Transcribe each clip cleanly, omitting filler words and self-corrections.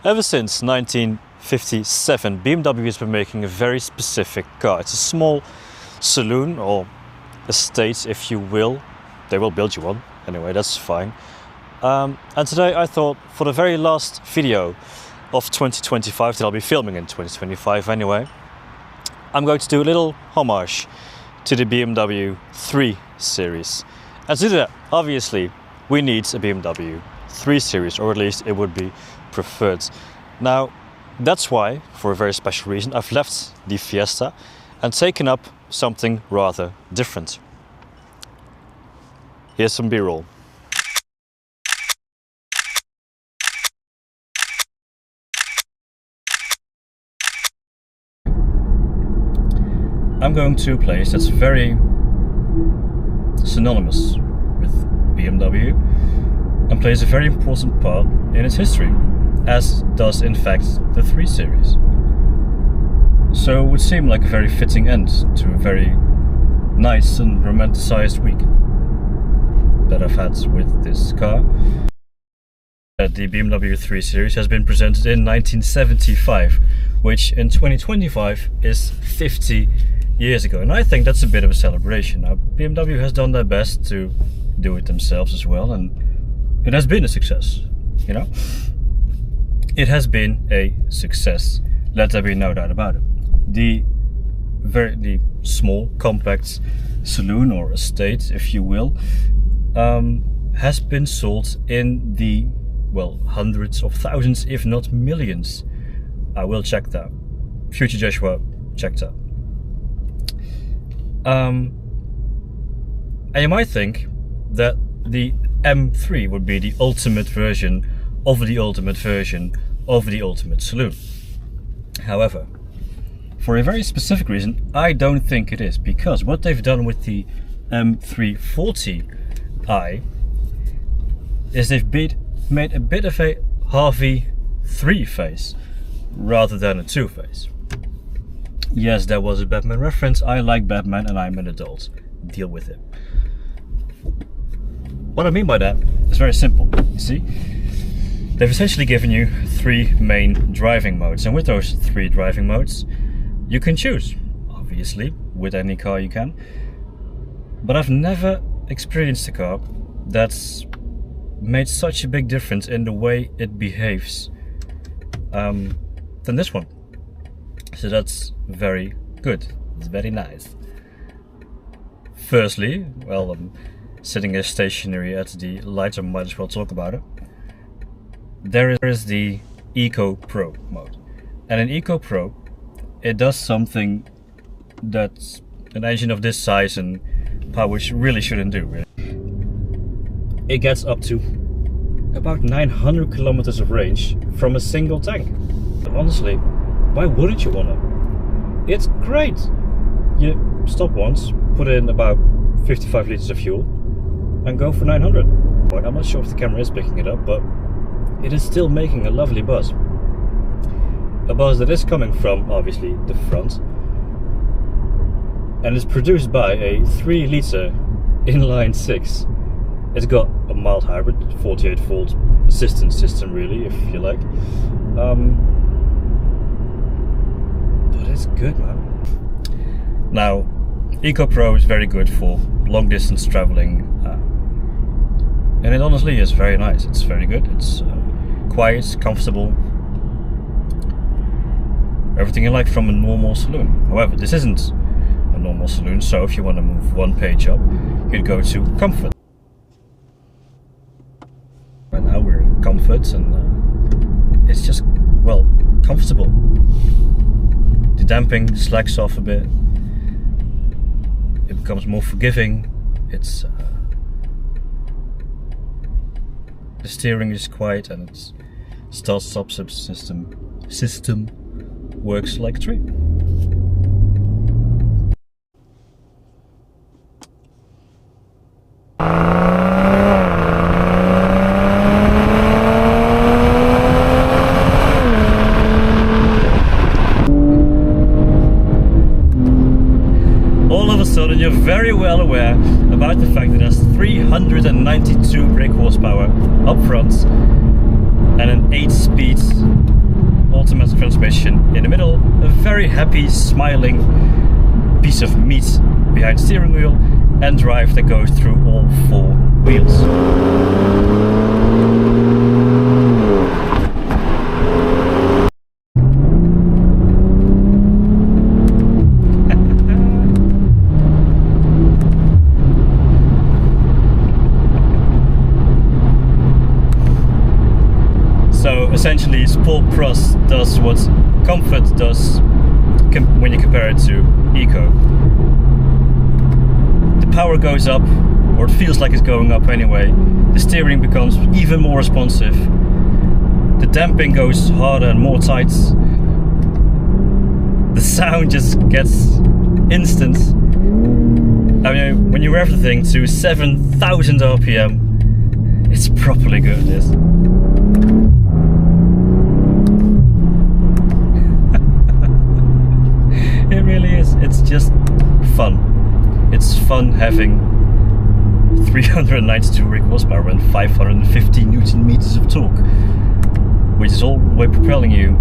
Ever since 1957, BMW has been making a very specific car. It's a small saloon, or estate if you will. They will build you one, anyway, that's fine. And today I thought, for the very last video of 2025 that I'll be filming in 2025 anyway, I'm going to do a little homage to the BMW 3 Series. And to do that, obviously, we need a BMW 3 Series, or at least it would be preferred. Now, that's why, for a very special reason, I've left the Fiesta and taken up something rather different. Here's some B-roll. I'm going to a place that's very synonymous with BMW and plays a very important part in its history, as does in fact the 3 Series. So it would seem like a very fitting end to a very nice and romanticized week that I've had with this car. The BMW 3 Series has been presented in 1975, which in 2025 is 50 years ago, and I think that's a bit of a celebration. Now, BMW has done their best to do it themselves as well, and it has been a success, you know? It has been a success, let there be no doubt about it. The small, compact saloon, or estate, if you will, has been sold in the, well, hundreds of thousands, if not millions. I will check that. Future Joshua, check that. And you might think that the M3 would be the ultimate version of the ultimate version of the ultimate saloon. However, for a very specific reason, I don't think it is, because what they've done with the M340I is they've made a bit of a Harvey 3 face rather than a 2 face. Yes, that was a Batman reference. I like Batman and I'm an adult. Deal with it. What I mean by that is very simple. You see, they've essentially given you 3 main driving modes, and with those 3 driving modes you can choose. Obviously, with any car you can. But I've never experienced a car that's made such a big difference in the way it behaves than this one. So that's very good. It's very nice. Firstly, well, I'm sitting here stationary at the lights, I might as well talk about it. There is the Eco Pro mode. And in Eco Pro, it does something that an engine of this size and power really shouldn't do. Really. It gets up to about 900 kilometers of range from a single tank. But honestly, why wouldn't you want it? It's great! You stop once, put in about 55 liters of fuel, and go for 900. I'm not sure if the camera is picking it up, but it is still making a lovely buzz. A buzz that is coming from, obviously, the front, and is produced by a 3-liter inline 6. It's got a mild hybrid, 48-volt assistance system, really, if you like. But it's good, man. Now, Eco Pro is very good for long distance traveling, and it honestly is very nice. It's very good. It's quiet, comfortable, everything you like from a normal saloon. However, this isn't a normal saloon, so if you want to move one page up, you'd go to Comfort. Right now we're in Comfort, and it's just, well, comfortable. The damping slacks off a bit. It becomes more forgiving. It's the steering is quiet, and its start-stop system works like a tree. All of a sudden, you're very well aware about the fact that it has 392 brake horsepower up front and an 8-speed automatic transmission in the middle, a very happy, smiling piece of meat behind the steering wheel, and drive that goes through all four wheels. So essentially, Sport Plus does what Comfort does when you compare it to Eco. The power goes up, or it feels like it's going up anyway. The steering becomes even more responsive. The damping goes harder and more tight. The sound just gets instant. I mean, when you rev the thing to 7,000 RPM, it's properly good, this. It really is. It's just fun. It's fun having 392 brake horsepower and 550 Newton meters of torque, which is all the way propelling you,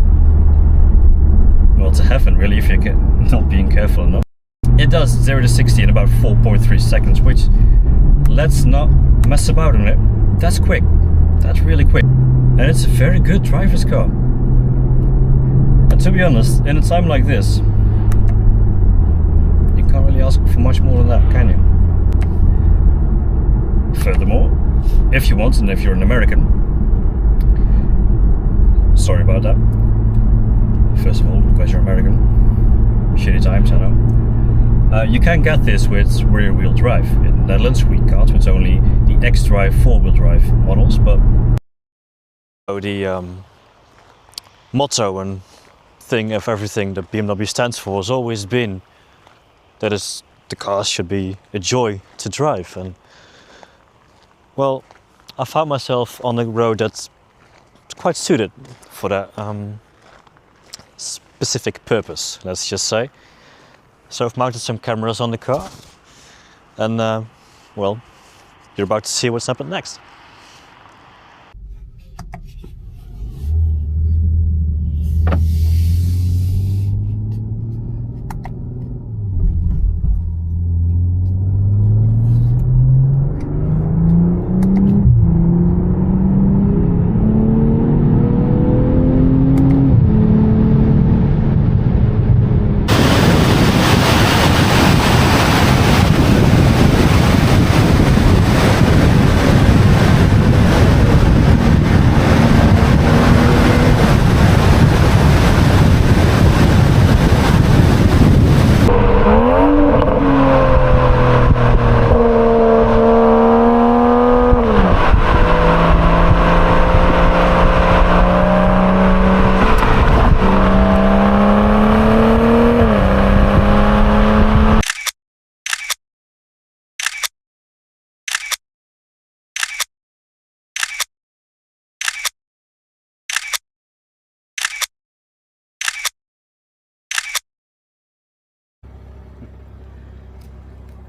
well, to heaven really, if you're not being careful enough. It does 0 to 60 in about 4.3 seconds, which, let's not mess about on it, that's quick. That's really quick. And it's a very good driver's car. And to be honest, in a time like this, can't really ask for much more than that, can you? Furthermore, if you want, and if you're an American, sorry about that. First of all, because you're American, shitty times, I know. You can get this with rear-wheel drive. In the Netherlands, we can't. It's only the X-Drive 4-wheel drive models, but the motto and thing of everything that BMW stands for has always been that is, the cars should be a joy to drive. And well, I found myself on a road that's quite suited for that specific purpose, let's just say. So I've mounted some cameras on the car, and well, you're about to see what's happened next.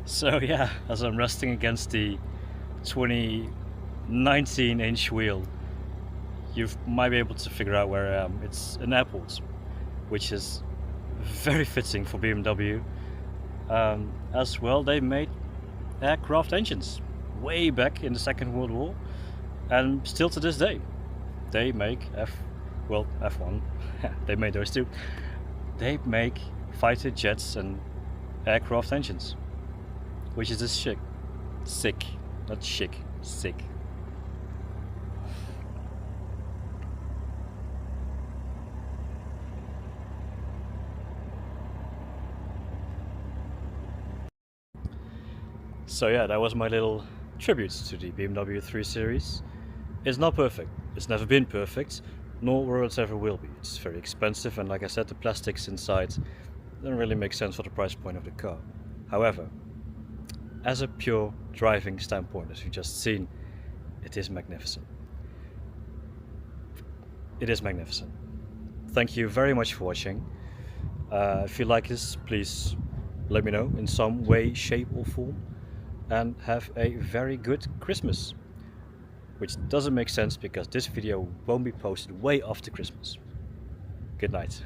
So yeah, as I'm resting against the 19-inch wheel, you might be able to figure out where I am. It's an airport, which is very fitting for BMW. As well, they made aircraft engines way back in the Second World War, and still to this day they make F1 they made those too. They make fighter jets and aircraft engines, which is just sick, not chic, sick. So yeah, that was my little tribute to the BMW 3 Series. It's not perfect, it's never been perfect, nor will it ever will be. It's very expensive, and like I said, the plastics inside don't really make sense for the price point of the car. However, as a pure driving standpoint, as you've just seen, it is magnificent. It is magnificent. Thank you very much for watching. If you like this, please let me know in some way, shape or form, and have a very good Christmas. Which doesn't make sense because this video won't be posted way after Christmas. Good night.